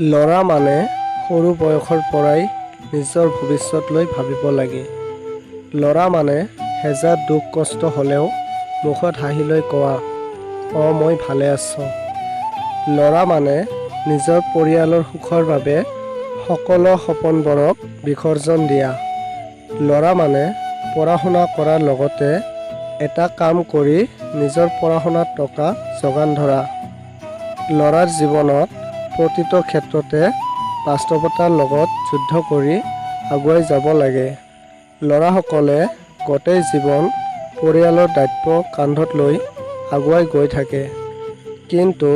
ল'ৰা মানে সৰু বয়সৰ পৰাই নিজৰ ভৱিষ্যতলৈ ভাবিব লাগে। ল'ৰা মানে হেজাৰ দুখ কষ্ট হ'লেও মুখত হাঁহি লৈ কোৱা, মই ভালে আছোঁ। ল'ৰা মানে নিজৰ পৰিয়ালৰ সুখৰ বাবে সকলো সপোনবোৰক বিসৰ্জন দিয়া। ল'ৰা মানে পঢ়া শুনা কৰাৰ লগতে এটা কাম কৰি নিজৰ পঢ়া শুনাৰ টকা যোগান ধৰা। ল'ৰাৰ জীৱনত প্ৰতিটো ক্ষেত্ৰতে বাস্তৱতাৰ লগত যুদ্ধ কৰি আগুৱাই যাব লাগে। ল'ৰাসকলে গোটেই জীৱন পৰিয়ালৰ দায়িত্ব কান্ধত লৈ আগুৱাই গৈ থাকে, কিন্তু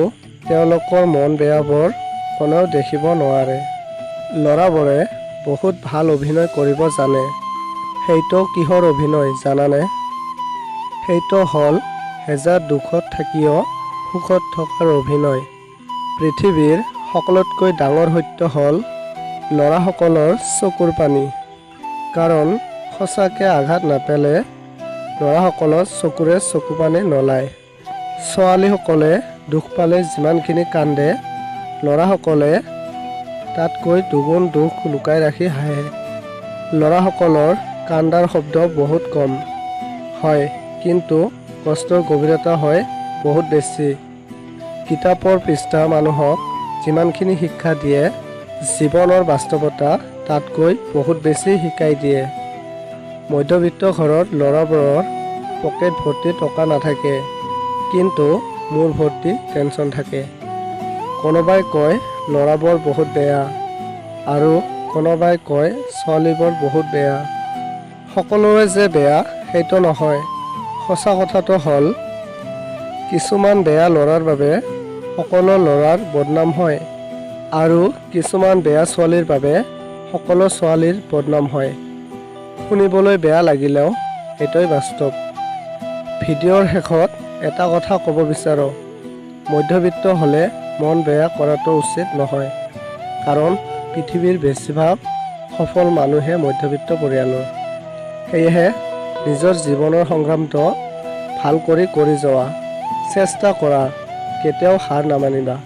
তেওঁলোকৰ মন বেয়াবোৰ কোনেও দেখিব নোৱাৰে। ল'ৰাবোৰে বহুত ভাল অভিনয় কৰিব জানে। সেইটো কিহৰ অভিনয় জানানে? সেইটো হ'ল হেজাৰ দুখত থাকিও সুখত থকাৰ অভিনয়। পৃথিৱীৰ সকলোতকৈ ডাঙৰ সত্য হ'ল ল'ৰাসকলৰ চকুৰ পানী। কাৰণ সঁচাকৈ আঘাত নাপালে ল'ৰাসকলৰ চকুৰে চকু পানী নোলায়। ছোৱালীসকলে দুখ পালে যিমানখিনি কান্দে, ল'ৰাসকলে তাতকৈ দুগুণ দুখ লুকাই ৰাখি হাঁহে। ল'ৰাসকলৰ কান্দাৰ শব্দ বহুত কম হয়, কিন্তু কষ্টৰ গভীৰতা হয় বহুত বেছি। কিতাপৰ পৃষ্ঠা মানুহক যিমানখিনি শিক্ষা দিয়ে, জীৱনৰ বাস্তৱতা তাতকৈ বহুত বেছি শিকাই দিয়ে। মধ্যবিত্ত ঘৰৰ ল'ৰাবোৰৰ পকেট ভৰ্তি টকা নাথাকে, কিন্তু মূৰ ভৰ্তি টেনচন থাকে। কোনোবাই কয় ল'ৰাবোৰ বহুত বেয়া, আৰু কোনোবাই কয় ছোৱালীবোৰ বহুত বেয়া। সকলোৰে যে বেয়া সেইটো নহয়। সঁচা কথাটো হ'ল কিছুমান বেয়া ল'ৰাৰ বাবে সকলো ল'ৰাৰ বদনাম হয়, আৰু কিছুমান বেয়া ছোৱালীৰ বাবে সকলো ছোৱালীৰ বদনাম হয়। শুনিবলৈ বেয়া লাগিলেও এইটোৱেই বাস্তৱ। ভিডিঅ'ৰ শেষত এটা কথা ক'ব বিচাৰোঁ, মধ্যবিত্ত হ'লে মন বেয়া কৰাটো উচিত নহয়, কাৰণ পৃথিৱীৰ বেছিভাগ সফল মানুহে মধ্যবিত্ত পৰিয়ালৰ। সেয়েহে নিজৰ জীৱনৰ সংগ্ৰামটো ভাল কৰি যোৱা চেষ্টা কৰা, কেতিয়াও হাৰ নামানিবা।